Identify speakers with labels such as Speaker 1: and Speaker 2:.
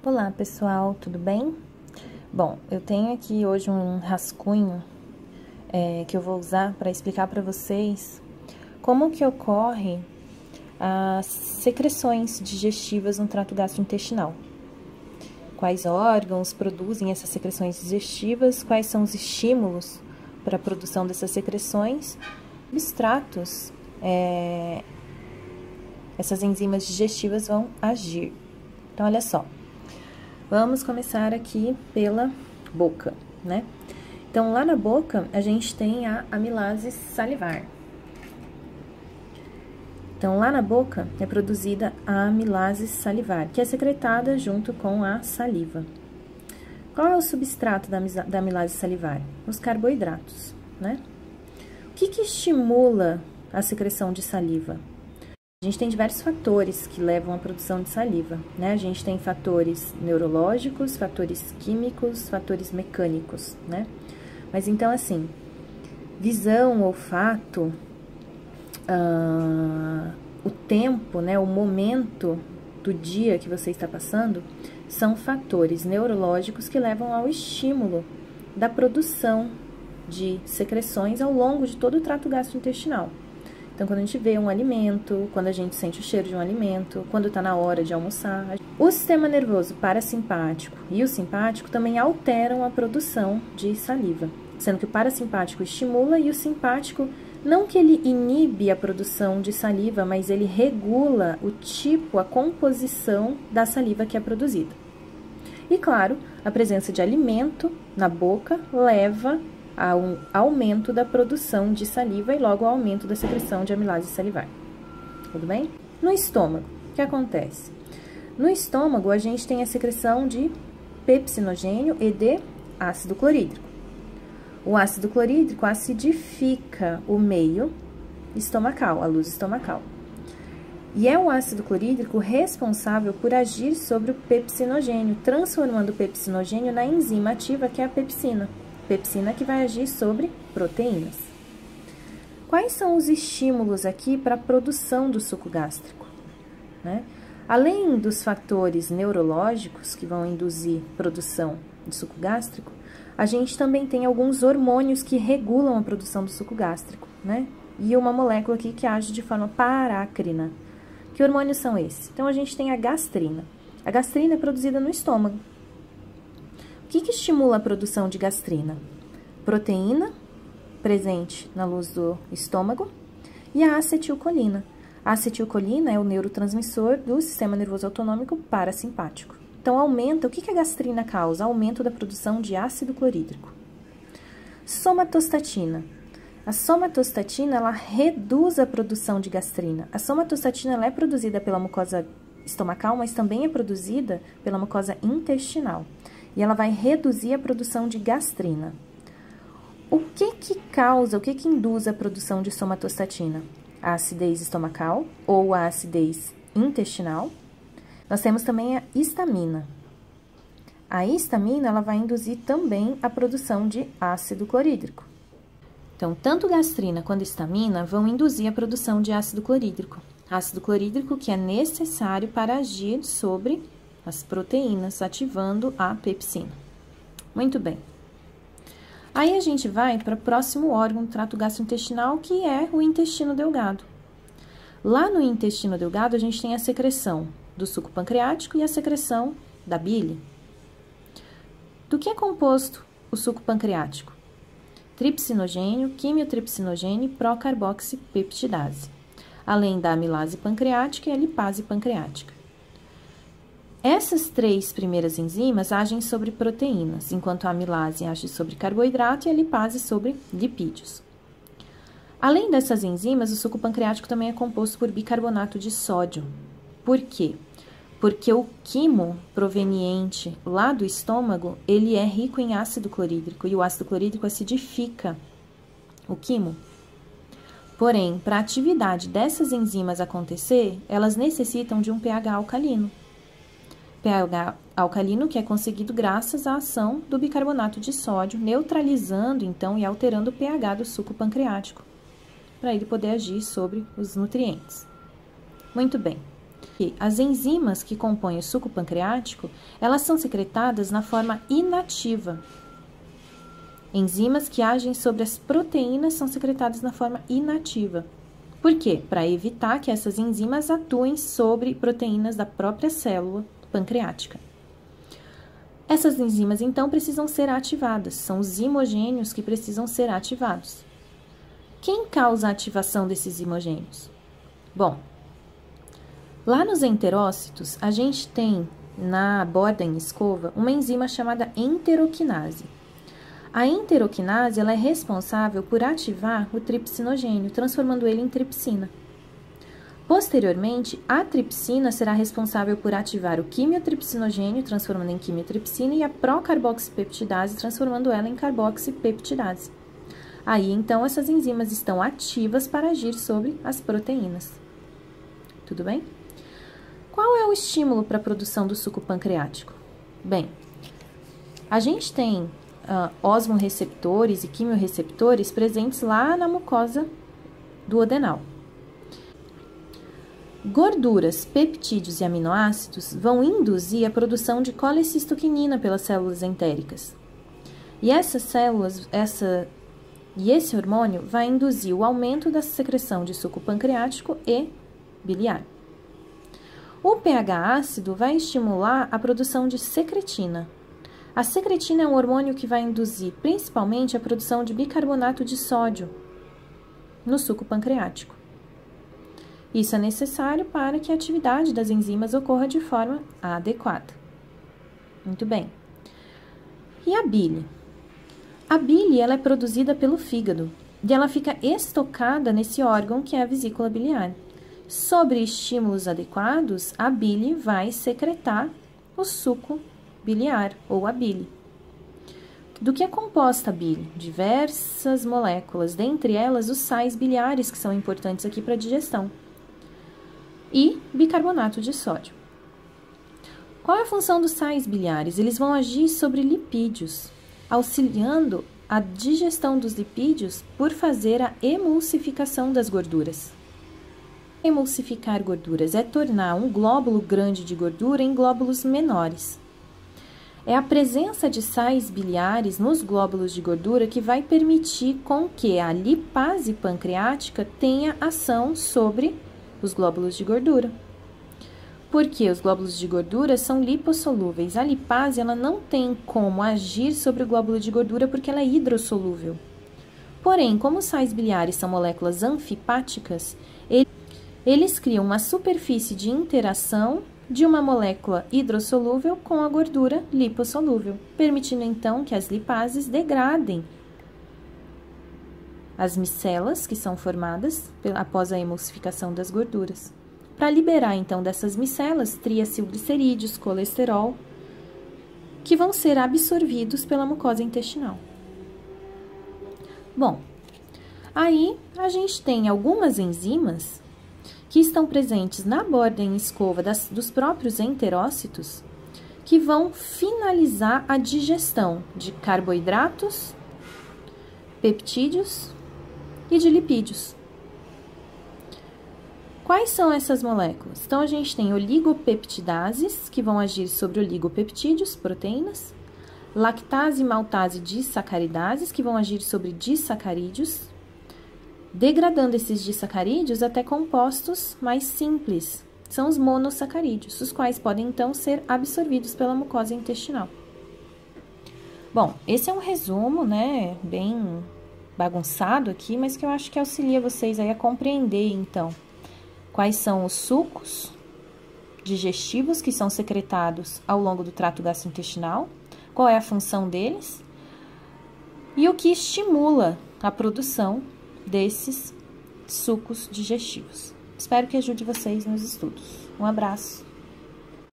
Speaker 1: Olá pessoal, tudo bem? Bom, eu tenho aqui hoje um rascunho que eu vou usar para explicar para vocês como que ocorre as secreções digestivas no trato gastrointestinal. Quais órgãos produzem essas secreções digestivas, quais são os estímulos para a produção dessas secreções, substratos essas enzimas digestivas vão agir. Então, olha só. Vamos começar aqui pela boca, né? Então, lá na boca, a gente tem a amilase salivar. Então, lá na boca é produzida a amilase salivar, que é secretada junto com a saliva. Qual é o substrato da amilase salivar? Os carboidratos, né? O que estimula a secreção de saliva? A gente tem diversos fatores que levam à produção de saliva, né? A gente tem fatores neurológicos, fatores químicos, fatores mecânicos, né? Mas então, assim, visão, olfato, o tempo, né? O momento do dia que você está passando são fatores neurológicos que levam ao estímulo da produção de secreções ao longo de todo o trato gastrointestinal. Então, quando a gente vê um alimento, quando a gente sente o cheiro de um alimento, quando está na hora de almoçar. O sistema nervoso parasimpático e o simpático também alteram a produção de saliva, sendo que o parasimpático estimula e o simpático, não que ele inibe a produção de saliva, mas ele regula o tipo, a composição da saliva que é produzida. E, claro, a presença de alimento na boca leva a um aumento da produção de saliva e logo ao aumento da secreção de amilase salivar. Tudo bem? No estômago, o que acontece? No estômago, a gente tem a secreção de pepsinogênio e de ácido clorídrico. O ácido clorídrico acidifica o meio estomacal, a luz estomacal. E é o ácido clorídrico responsável por agir sobre o pepsinogênio, transformando o pepsinogênio na enzima ativa, que é a pepsina. Pepsina que vai agir sobre proteínas. Quais são os estímulos aqui para a produção do suco gástrico, né? Além dos fatores neurológicos que vão induzir produção de suco gástrico, a gente também tem alguns hormônios que regulam a produção do suco gástrico, né? E uma molécula aqui que age de forma parácrina. Que hormônios são esses? Então, a gente tem a gastrina. A gastrina é produzida no estômago. O que estimula a produção de gastrina? Proteína, presente na luz do estômago, e a acetilcolina. A acetilcolina é o neurotransmissor do sistema nervoso autonômico parasimpático. Então, aumenta, o que a gastrina causa? Aumento da produção de ácido clorídrico. Somatostatina. A somatostatina, ela reduz a produção de gastrina. A somatostatina, ela é produzida pela mucosa estomacal, mas também é produzida pela mucosa intestinal. E ela vai reduzir a produção de gastrina. O que causa, o que induz a produção de somatostatina? A acidez estomacal ou a acidez intestinal. Nós temos também a histamina. A histamina, ela vai induzir também a produção de ácido clorídrico. Então, tanto gastrina quanto histamina vão induzir a produção de ácido clorídrico. Ácido clorídrico que é necessário para agir sobre as proteínas, ativando a pepsina. Muito bem. Aí, a gente vai para o próximo órgão do trato gastrointestinal, que é o intestino delgado. Lá no intestino delgado, a gente tem a secreção do suco pancreático e a secreção da bile. Do que é composto o suco pancreático? Tripsinogênio, quimiotripsinogênio e procarboxipeptidase, além da amilase pancreática e a lipase pancreática. Essas três primeiras enzimas agem sobre proteínas, enquanto a amilase age sobre carboidrato e a lipase sobre lipídios. Além dessas enzimas, o suco pancreático também é composto por bicarbonato de sódio. Por quê? Porque o quimo proveniente lá do estômago, ele é rico em ácido clorídrico, e o ácido clorídrico acidifica o quimo. Porém, para a atividade dessas enzimas acontecer, elas necessitam de um pH alcalino. pH alcalino que é conseguido graças à ação do bicarbonato de sódio, neutralizando, então, e alterando o pH do suco pancreático, para ele poder agir sobre os nutrientes. Muito bem. E as enzimas que compõem o suco pancreático, elas são secretadas na forma inativa. Enzimas que agem sobre as proteínas são secretadas na forma inativa. Por quê? Para evitar que essas enzimas atuem sobre proteínas da própria célula pancreática. Essas enzimas, então, precisam ser ativadas. São os zimogênios que precisam ser ativados. Quem causa a ativação desses zimogênios? Bom, lá nos enterócitos, a gente tem na borda em escova uma enzima chamada enteroquinase. A enteroquinase ela é responsável por ativar o tripsinogênio, transformando ele em tripsina. Posteriormente, a tripsina será responsável por ativar o quimiotripsinogênio, transformando em quimiotripsina, e a procarboxipeptidase, transformando ela em carboxipeptidase. Aí, então, essas enzimas estão ativas para agir sobre as proteínas. Tudo bem? Qual é o estímulo para a produção do suco pancreático? Bem, a gente tem osmorreceptores e quimiorreceptores presentes lá na mucosa do adenal. Gorduras, peptídeos e aminoácidos vão induzir a produção de colecistoquinina pelas células entéricas. E essas células, esse hormônio vai induzir o aumento da secreção de suco pancreático e biliar. O pH ácido vai estimular a produção de secretina. A secretina é um hormônio que vai induzir principalmente a produção de bicarbonato de sódio no suco pancreático. Isso é necessário para que a atividade das enzimas ocorra de forma adequada. Muito bem. E a bile? A bile ela é produzida pelo fígado e ela fica estocada nesse órgão que é a vesícula biliar. Sobre estímulos adequados, a bile vai secretar o suco biliar ou a bile. Do que é composta a bile? Diversas moléculas, dentre elas os sais biliares, que são importantes aqui para a digestão, e bicarbonato de sódio. Qual é a função dos sais biliares? Eles vão agir sobre lipídios, auxiliando a digestão dos lipídios por fazer a emulsificação das gorduras. Emulsificar gorduras é tornar um glóbulo grande de gordura em glóbulos menores. É a presença de sais biliares nos glóbulos de gordura que vai permitir com que a lipase pancreática tenha ação sobre os glóbulos de gordura. Porque os glóbulos de gordura são lipossolúveis. A lipase ela não tem como agir sobre o glóbulo de gordura porque ela é hidrossolúvel. Porém, como os sais biliares são moléculas anfipáticas, eles criam uma superfície de interação de uma molécula hidrossolúvel com a gordura lipossolúvel, permitindo então que as lipases degradem as micelas que são formadas após a emulsificação das gorduras, para liberar então dessas micelas triacilglicerídeos, colesterol, que vão ser absorvidos pela mucosa intestinal. Bom, aí a gente tem algumas enzimas que estão presentes na borda em escova dos próprios enterócitos, que vão finalizar a digestão de carboidratos, peptídeos e de lipídios. Quais são essas moléculas? Então, a gente tem oligopeptidases, que vão agir sobre oligopeptídeos, proteínas, lactase, maltase, disacaridases, que vão agir sobre disacarídeos, degradando esses disacarídeos até compostos mais simples, são os monossacarídeos, os quais podem então ser absorvidos pela mucosa intestinal. Bom, esse é um resumo, né, bem bagunçado aqui, mas que eu acho que auxilia vocês aí a compreender então quais são os sucos digestivos que são secretados ao longo do trato gastrointestinal, qual é a função deles e o que estimula a produção desses sucos digestivos. Espero que ajude vocês nos estudos. Um abraço!